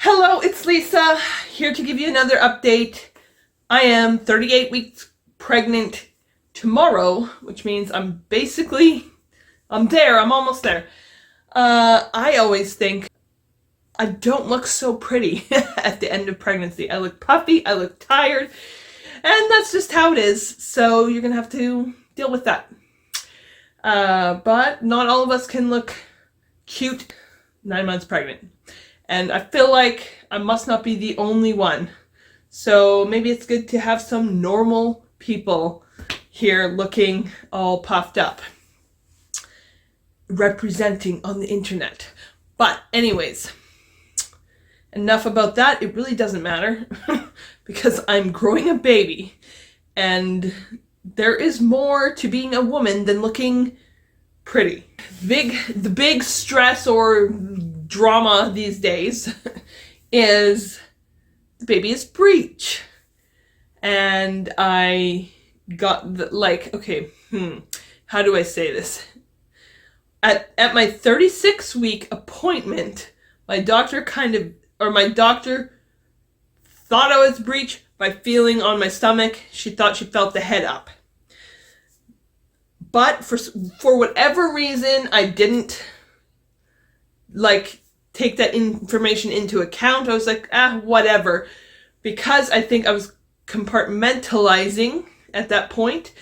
Hello, it's Lisa, here to give you another update. I am 38 weeks pregnant tomorrow, which means I'm almost there. I always think I don't look so pretty at the end of pregnancy. I look puffy, I look tired, and that's just how it is, so you're gonna have to deal with that. But not all of us can look cute 9 months pregnant. And I feel like I must not be the only one. So maybe it's good to have some normal people here looking all puffed up, representing on the internet. But anyways, enough about that. It really doesn't matter because I'm growing a baby, and there is more to being a woman than looking pretty. The big stress or drama these days is the baby is Breech. And I got how do I say this? At my 36-week appointment, my doctor thought I was Breech by feeling on my stomach. She thought she felt the head up. But for whatever reason, I didn't take that information into account. I was like, whatever. Because I think I was compartmentalizing at that point.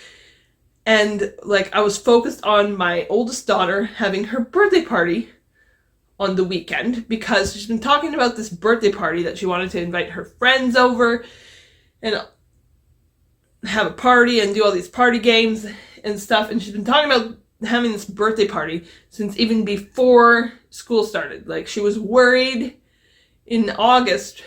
And I was focused on my oldest daughter having her birthday party on the weekend, because she's been talking about this birthday party that she wanted to invite her friends over and have a party and do all these party games and stuff. And she's been talking about having this birthday party since even before school started. She was worried in August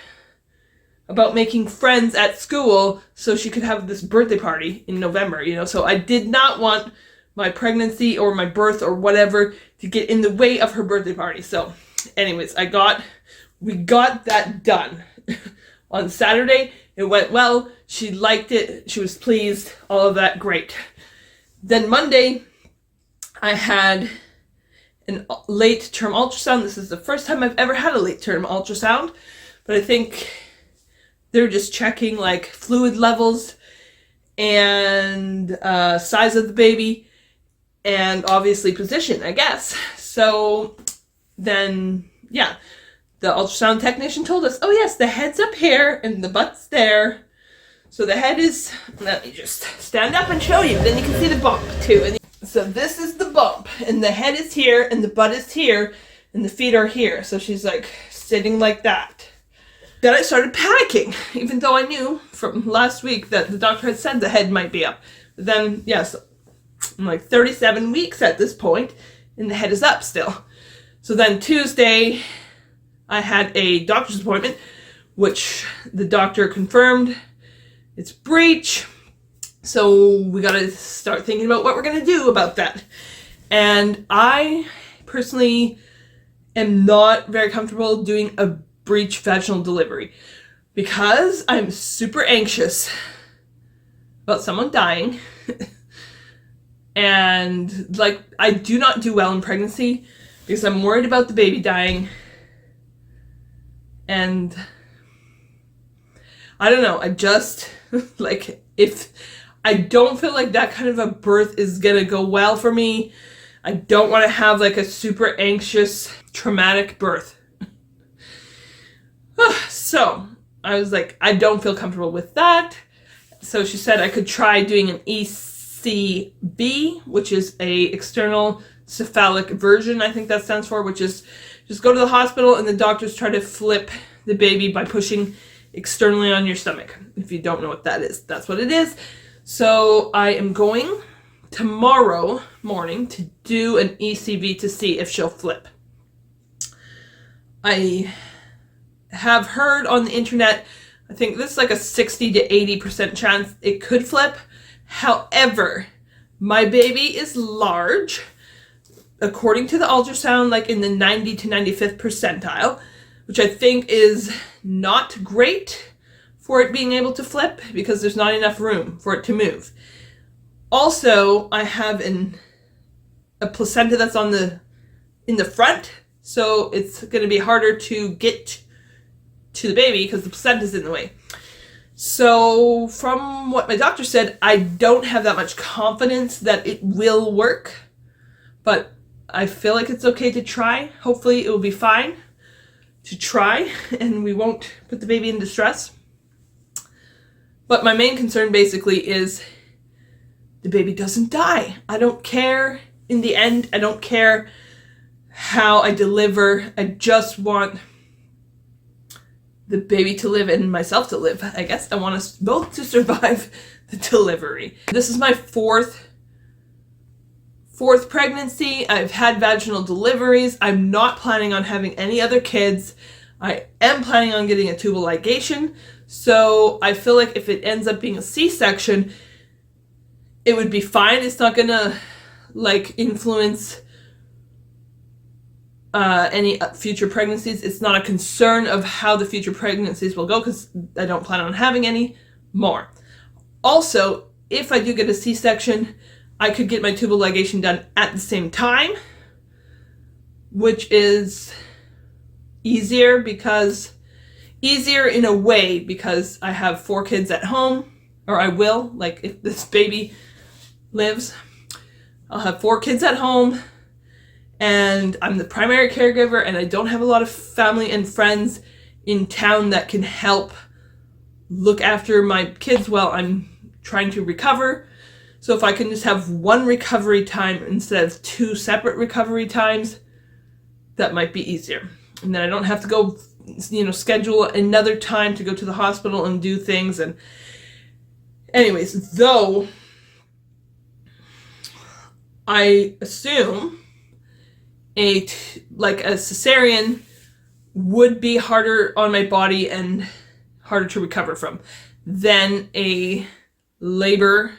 about making friends at school so she could have this birthday party in November, so I did not want my pregnancy or my birth or whatever to get in the way of her birthday party. So anyways, we got that done. On Saturday, it went well. She liked it. She was pleased. All of that, great. Then Monday, I had a late-term ultrasound. This is the first time I've ever had a late-term ultrasound, but I think they're just checking fluid levels and size of the baby and obviously position, I guess. So then, yeah, the ultrasound technician told us, oh yes, the head's up here and the butt's there. So the head is, let me just stand up and show you, then you can see the bump too. And so this is the bump, and the head is here, and the butt is here, and the feet are here. So she's sitting like that. Then I started panicking, even though I knew from last week that the doctor had said the head might be up. But then, yes, I'm 37 weeks at this point, and the head is up still. So then Tuesday, I had a doctor's appointment, which the doctor confirmed it's Breech. So we gotta start thinking about what we're gonna do about that. And I personally am not very comfortable doing a Breech vaginal delivery because I'm super anxious about someone dying. And I do not do well in pregnancy because I'm worried about the baby dying. And I don't know, I just if I don't feel like that kind of a birth is gonna go well for me, I don't want to have a super anxious, traumatic birth. So I was I don't feel comfortable with that. So she said I could try doing an ECB, which is a external cephalic version, I think that stands for, which is just go to the hospital and the doctors try to flip the baby by pushing externally on your stomach. If you don't know what that is, that's what it is. So I am going tomorrow morning to do an ECV to see if she'll flip. I have heard on the internet, I think this is a 60 to 80% chance it could flip. However, my baby is large, according to the ultrasound, in the 90 to 95th percentile, which I think is not great for it being able to flip because there's not enough room for it to move. Also, I have a placenta that's in the front, so it's going to be harder to get to the baby because the placenta's in the way. So from what my doctor said, I don't have that much confidence that it will work, but I feel like it's okay to try. Hopefully it will be fine to try and we won't put the baby in distress. But my main concern basically is the baby doesn't die. I don't care in the end. I don't care how I deliver. I just want the baby to live and myself to live. I guess I want us both to survive the delivery. This is my fourth pregnancy. I've had vaginal deliveries. I'm not planning on having any other kids. I am planning on getting a tubal ligation. So I feel like if it ends up being a C-section, it would be fine. It's not gonna like influence any future pregnancies. It's not a concern of how the future pregnancies will go because I don't plan on having any more. Also, if I do get a C-section, I could get my tubal ligation done at the same time, which is easier in a way because I have 4 kids at home, or I will, like if this baby lives, I'll have 4 kids at home. And I'm the primary caregiver and I don't have a lot of family and friends in town that can help look after my kids while I'm trying to recover. So if I can just have one recovery time instead of 2 separate recovery times, that might be easier. And then I don't have to go, schedule another time to go to the hospital and do things. And anyways, though I assume a cesarean would be harder on my body and harder to recover from than a labor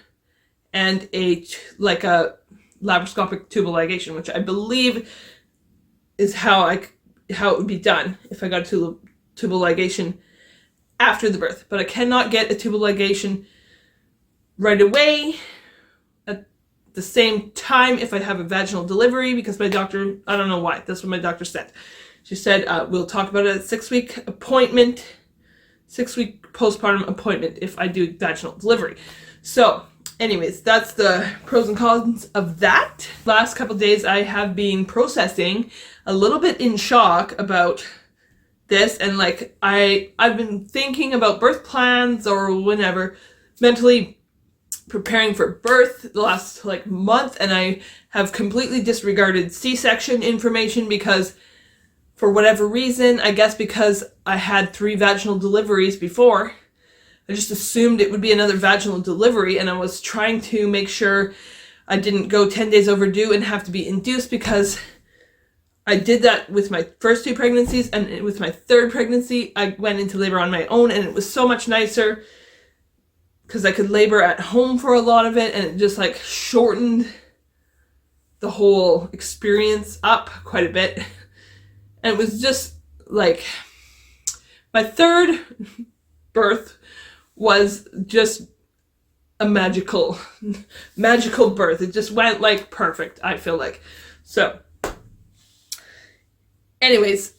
and a laparoscopic tubal ligation, which I believe is how it would be done if I got a tubal ligation after the birth. But I cannot get a tubal ligation right away the same time if I have a vaginal delivery because my doctor, I don't know why, that's what my doctor said. She said, we'll talk about it at 6-week postpartum appointment if I do vaginal delivery. So anyways, that's the pros and cons of that. Last couple of days I have been processing, a little bit in shock about this, and I've been thinking about birth plans or whenever, mentally preparing for birth the last month, and I have completely disregarded C-section information because for whatever reason, I guess because I had 3 vaginal deliveries before, I just assumed it would be another vaginal delivery, and I was trying to make sure I didn't go 10 days overdue and have to be induced because I did that with my first 2 pregnancies, and with my 3rd pregnancy, I went into labor on my own, and it was so much nicer because I could labor at home for a lot of it, and it just shortened the whole experience up quite a bit. And it was just my 3rd birth was just a magical birth. It just went perfect, I feel like. So anyways,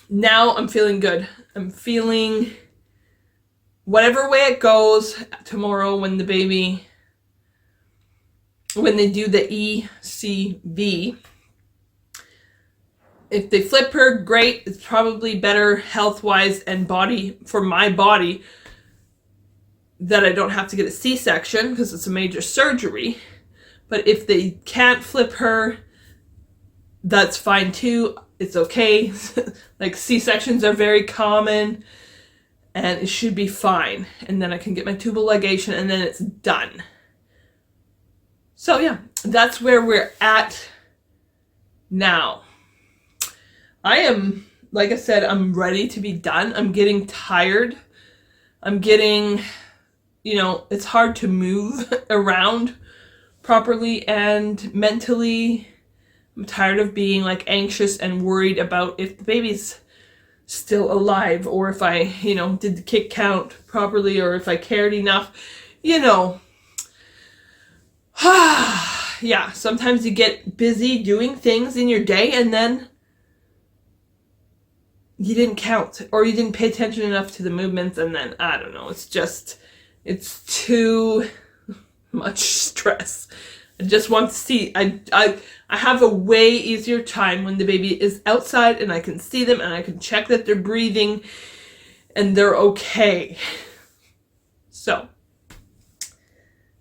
now I'm feeling good. I'm feeling whatever way it goes tomorrow when they do the ECV. If they flip her, great. It's probably better health-wise and for my body that I don't have to get a C-section because it's a major surgery. But if they can't flip her, that's fine too. It's okay. C-sections are very common. And it should be fine. And then I can get my tubal ligation and then it's done. So yeah, that's where we're at now. I am, like I said, I'm ready to be done. I'm getting tired. I'm getting, it's hard to move around properly and mentally. I'm tired of being anxious and worried about if the baby's still alive, or if I, did the kick count properly, or if I cared enough, Yeah, sometimes you get busy doing things in your day and then you didn't count, or you didn't pay attention enough to the movements, and then, I don't know, it's too much stress. I just want to see, I have a way easier time when the baby is outside and I can see them and I can check that they're breathing and they're okay. So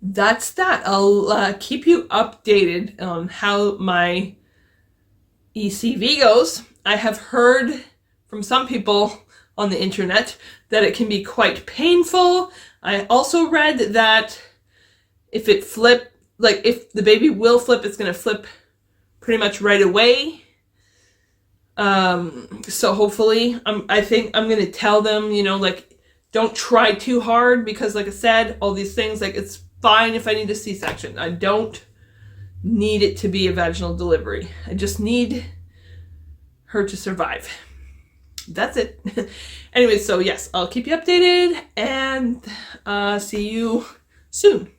that's that. I'll keep you updated on how my ECV goes. I have heard from some people on the internet that it can be quite painful. I also read that if the baby will flip, it's going to flip pretty much right away. So hopefully, I think I'm going to tell them, don't try too hard, because like I said, all these things, it's fine if I need a C-section. I don't need it to be a vaginal delivery. I just need her to survive. That's it. Anyway, so yes, I'll keep you updated, and see you soon.